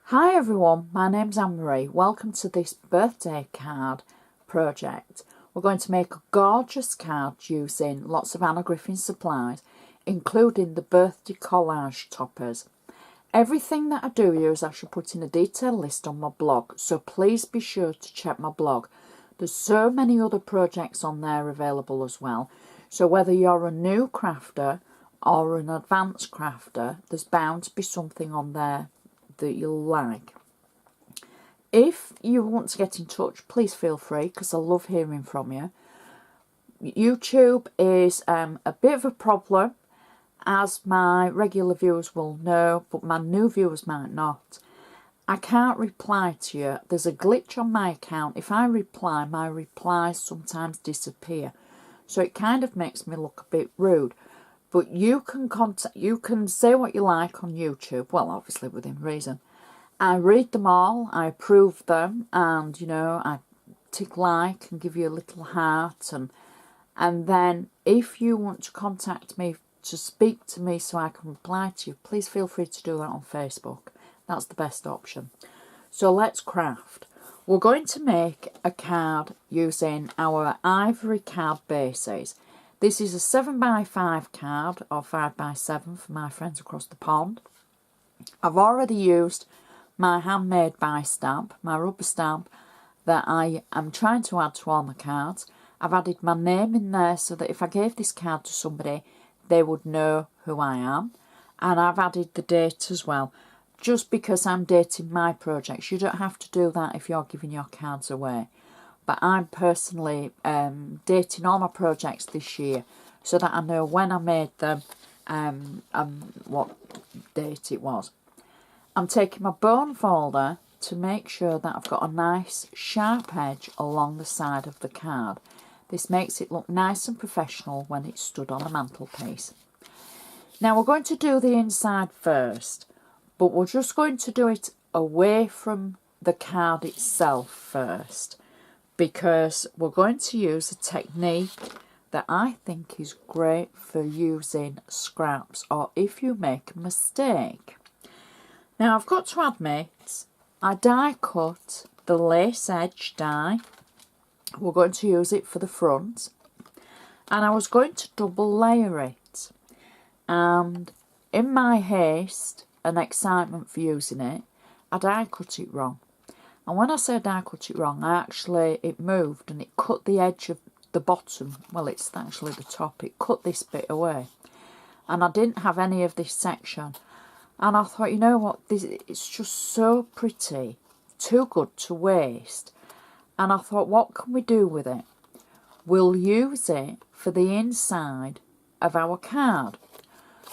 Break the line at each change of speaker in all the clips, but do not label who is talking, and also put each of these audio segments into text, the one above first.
Hi everyone, my name's Anne-Marie. Welcome to this birthday card project. We're going to make a gorgeous card using lots of Anna Griffin supplies, including the Birthday Collage Toppers. Everything that I do use I shall put in a detailed list on my blog, so please be sure to check my blog. There's so many other projects on there available as well, so whether you're a new crafter or an advanced crafter, there's bound to be something on there that you'll like. If you want to get in touch, please feel free, because I love hearing from you. YouTube is a bit of a problem, as my regular viewers will know, but my new viewers might not. I can't reply to you. There's a glitch on my account. If I reply, my replies sometimes disappear, so it kind of makes me look a bit rude. But you can say what you like on YouTube, well, obviously within reason. I read them all, I approve them, and, you know, I tick like and give you a little heart. And then if you want to contact me, to speak to me so I can reply to you, please feel free to do that on Facebook. That's the best option. So let's craft. We're going to make a card using our ivory card bases. This is a 7x5 card, or 5x7 for my friends across the pond. I've already used my handmade by stamp, my rubber stamp, that I am trying to add to all my cards. I've added my name in there so that if I gave this card to somebody, they would know who I am. And I've added the date as well, just because I'm dating my projects. You don't have to do that if you're giving your cards away. But I'm personally dating all my projects this year so that I know when I made them and what date it was. I'm taking my bone folder to make sure that I've got a nice sharp edge along the side of the card. This makes it look nice and professional when it's stood on a mantelpiece. Now we're going to do the inside first, but we're just going to do it away from the card itself first, because we're going to use a technique that I think is great for using scraps or if you make a mistake. Now I've got to admit, I die cut the lace edge die. We're going to use it for the front, and I was going to double layer it, and in my haste and excitement for using it, I die cut it wrong. And when I say I cut it wrong, it moved and it cut the edge of the bottom. Well, it's actually the top. It cut this bit away. And I didn't have any of this section. And I thought, you know what, it's just so pretty. Too good to waste. And I thought, what can we do with it? We'll use it for the inside of our card.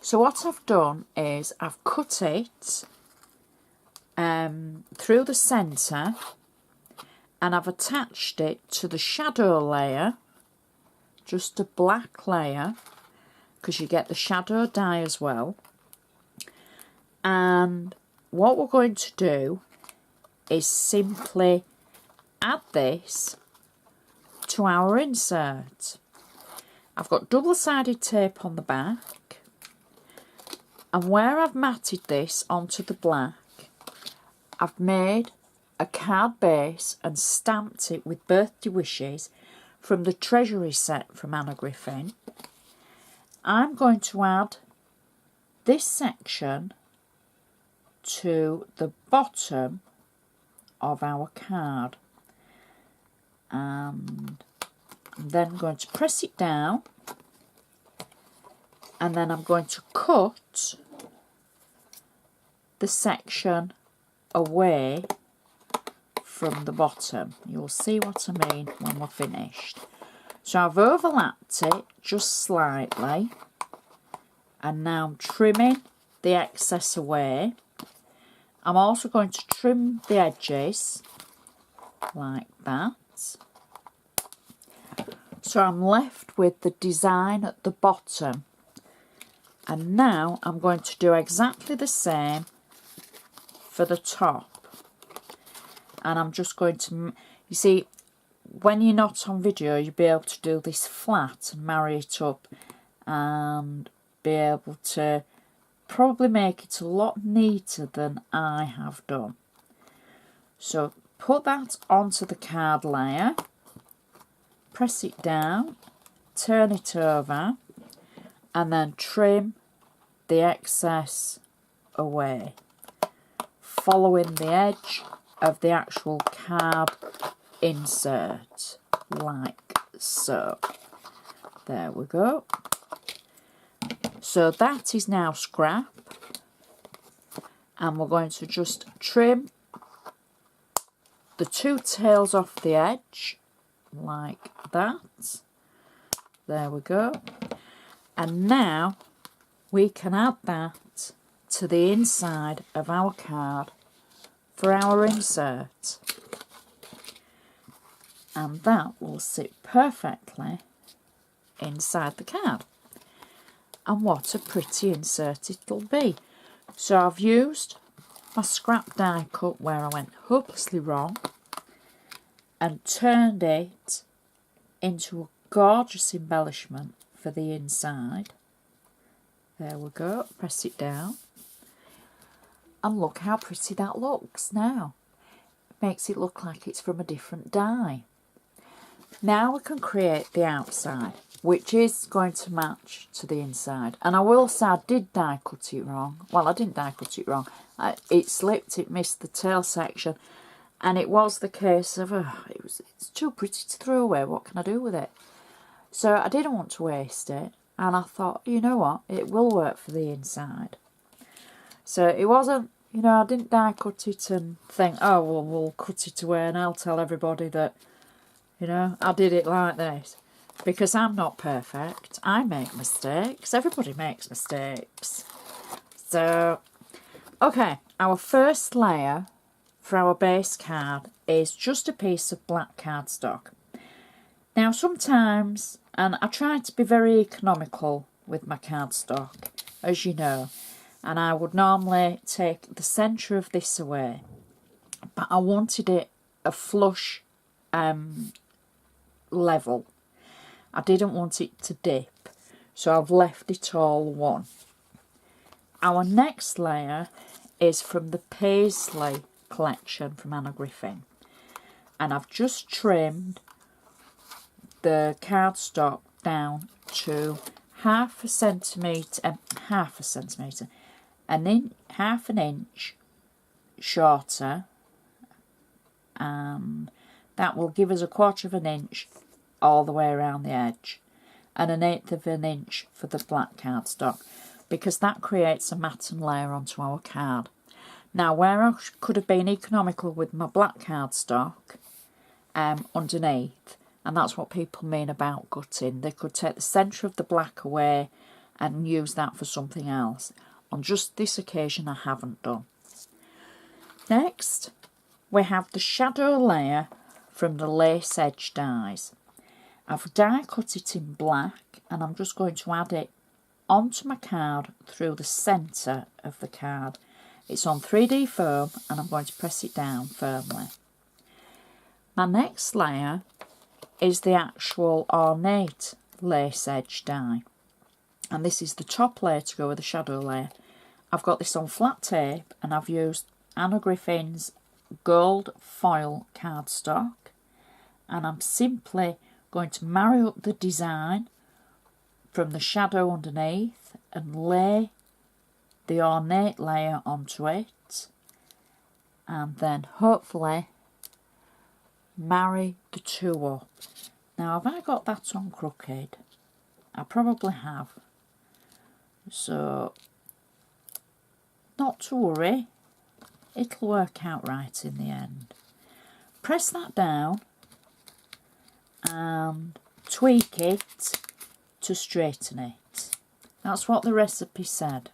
So what I've done is I've cut it through the centre, and I've attached it to the shadow layer, just a black layer, because you get the shadow die as well. And what we're going to do is simply add this to our insert. I've got double-sided tape on the back, and where I've matted this onto the black, I've made a card base and stamped it with birthday wishes from the Treasury set from Anna Griffin. I'm going to add this section to the bottom of our card, and I'm then going to press it down, and then I'm going to cut the section away from the bottom. You'll see what I mean when we're finished. So I've overlapped it just slightly, and now I'm trimming the excess away. I'm also going to trim the edges like that. So I'm left with the design at the bottom. And now I'm going to do exactly the same for the top. And I'm just going to, you see, when you're not on video, you'll be able to do this flat and marry it up and be able to probably make it a lot neater than I have done. So put that onto the card layer, press it down, turn it over, and then trim the excess away, following the edge of the actual card insert, like so. There we go. So that is now scrap, and we're going to just trim the two tails off the edge, like that. There we go. And now we can add that to the inside of our card for our insert. And that will sit perfectly inside the card. And what a pretty insert it'll be. So I've used my scrap die cut where I went hopelessly wrong and turned it into a gorgeous embellishment for the inside. There we go, press it down. And look how pretty that looks now. Makes it look like it's from a different die. Now we can create the outside, which is going to match to the inside. And I will say I did die cut it wrong. Well, I didn't die cut it wrong. It slipped, it missed the tail section. And it was the case of, it's too pretty to throw away. What can I do with it? So I didn't want to waste it. And I thought, you know what, it will work for the inside. So it wasn't, you know, I didn't die cut it and think, oh, well, we'll cut it away and I'll tell everybody that, you know, I did it like this. Because I'm not perfect. I make mistakes. Everybody makes mistakes. So, okay, our first layer for our base card is just a piece of black cardstock. Now, sometimes, and I try to be very economical with my cardstock, as you know, and I would normally take the centre of this away, but I wanted it a flush level. I didn't want it to dip, so I've left it all one. Our next layer is from the Paisley collection from Anna Griffin, and I've just trimmed the cardstock down to half a centimetre, half an inch shorter, and that will give us a quarter of an inch all the way around the edge, and an eighth of an inch for the black cardstock, because that creates a matten layer onto our card. Now, where I could have been economical with my black cardstock underneath, and that's what people mean about gutting, they could take the centre of the black away and use that for something else. On just this occasion, I haven't done. Next, we have the shadow layer from the lace edge dies. I've die cut it in black, and I'm just going to add it onto my card through the centre of the card. It's on 3D foam, and I'm going to press it down firmly. My next layer is the actual ornate lace edge die, and this is the top layer to go with the shadow layer. I've got this on flat tape, and I've used Anna Griffin's gold foil cardstock, and I'm simply going to marry up the design from the shadow underneath and lay the ornate layer onto it, and then hopefully marry the two up. Now, have I got that on crooked? I probably have. So, not to worry, it'll work out right in the end. Press that down and tweak it to straighten it. That's what the recipe said.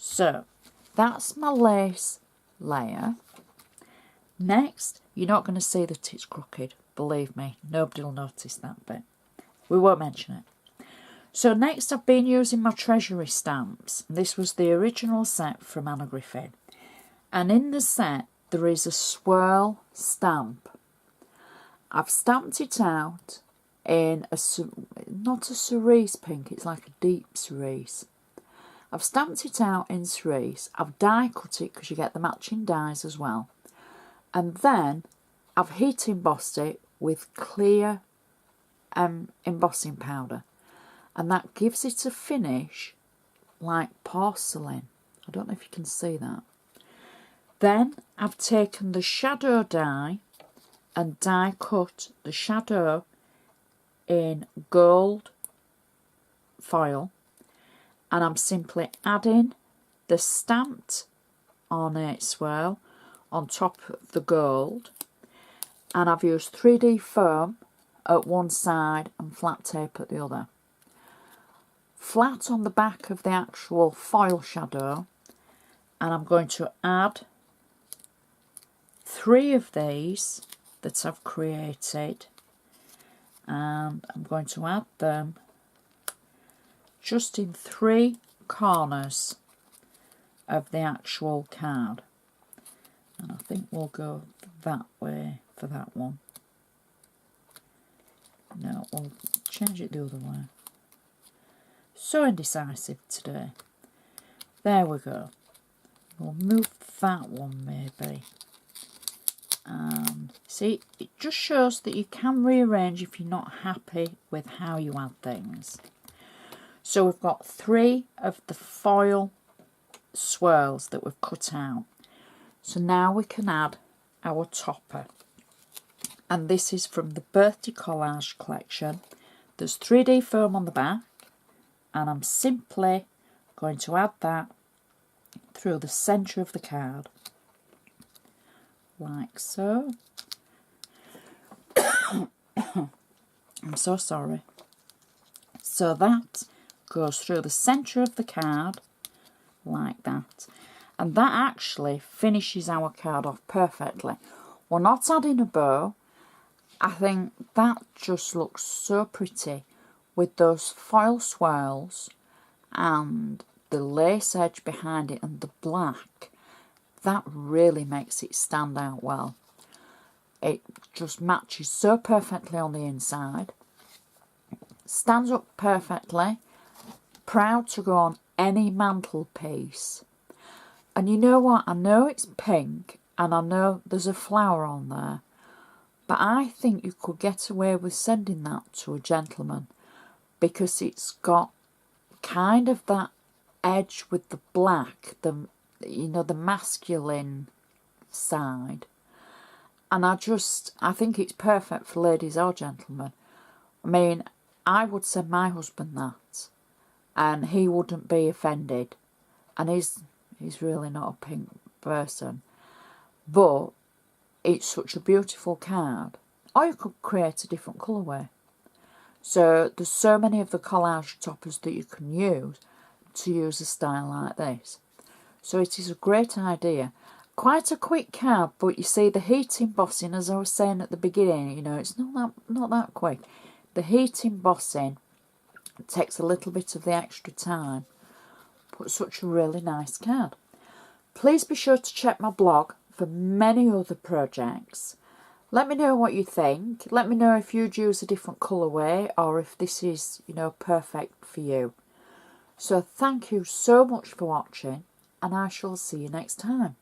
So, that's my lace layer. Next, you're not going to see that it's crooked. Believe me, nobody will notice that bit. We won't mention it. So next, I've been using my Treasury stamps. This was the original set from Anna Griffin. And in the set, there is a swirl stamp. I've stamped it out in not a cerise pink, it's like a deep cerise. I've stamped it out in cerise. I've die cut it because you get the matching dies as well. And then I've heat embossed it with clear embossing powder, and that gives it a finish like porcelain. I don't know if you can see that. Then I've taken the shadow die and die cut the shadow in gold foil, and I'm simply adding the stamped ornate swirl on top of the gold, and I've used 3D foam at one side and flat tape at the other. Flat on the back of the actual foil shadow, and I'm going to add 3 of these that I've created, and I'm going to add them just in 3 corners of the actual card. And I think we'll go that way for that one. No, we'll change it the other way. So indecisive today. There we go. We'll move that one maybe. And see, it just shows that you can rearrange if you're not happy with how you add things. So we've got 3 of the foil swirls that we've cut out. So now we can add our topper. And this is from the Birthday Collage collection. There's 3D foam on the back, and I'm simply going to add that through the centre of the card, like so. I'm so sorry. So that goes through the centre of the card, like that. And that actually finishes our card off perfectly. We're not adding a bow. I think that just looks so pretty with those foil swirls and the lace edge behind it and the black. That really makes it stand out well. It just matches so perfectly on the inside. Stands up perfectly. Proud to go on any mantelpiece. And you know what? I know it's pink and I know there's a flower on there, but I think you could get away with sending that to a gentleman because it's got kind of that edge with the black, the masculine side. And I think it's perfect for ladies or gentlemen. I mean, I would send my husband that and he wouldn't be offended. And he's really not a pink person. But it's such a beautiful card. Or you could create a different colourway. So there's so many of the collage toppers that you can use to use a style like this. So it is a great idea. Quite a quick card, but you see the heat embossing, as I was saying at the beginning, it's not that quick. The heat embossing takes a little bit of the extra time, but such a really nice card. Please be sure to check my blog for many other projects. Let me know what you think. Let me know if you'd use a different colourway or if this is, perfect for you. So thank you so much for watching, and I shall see you next time.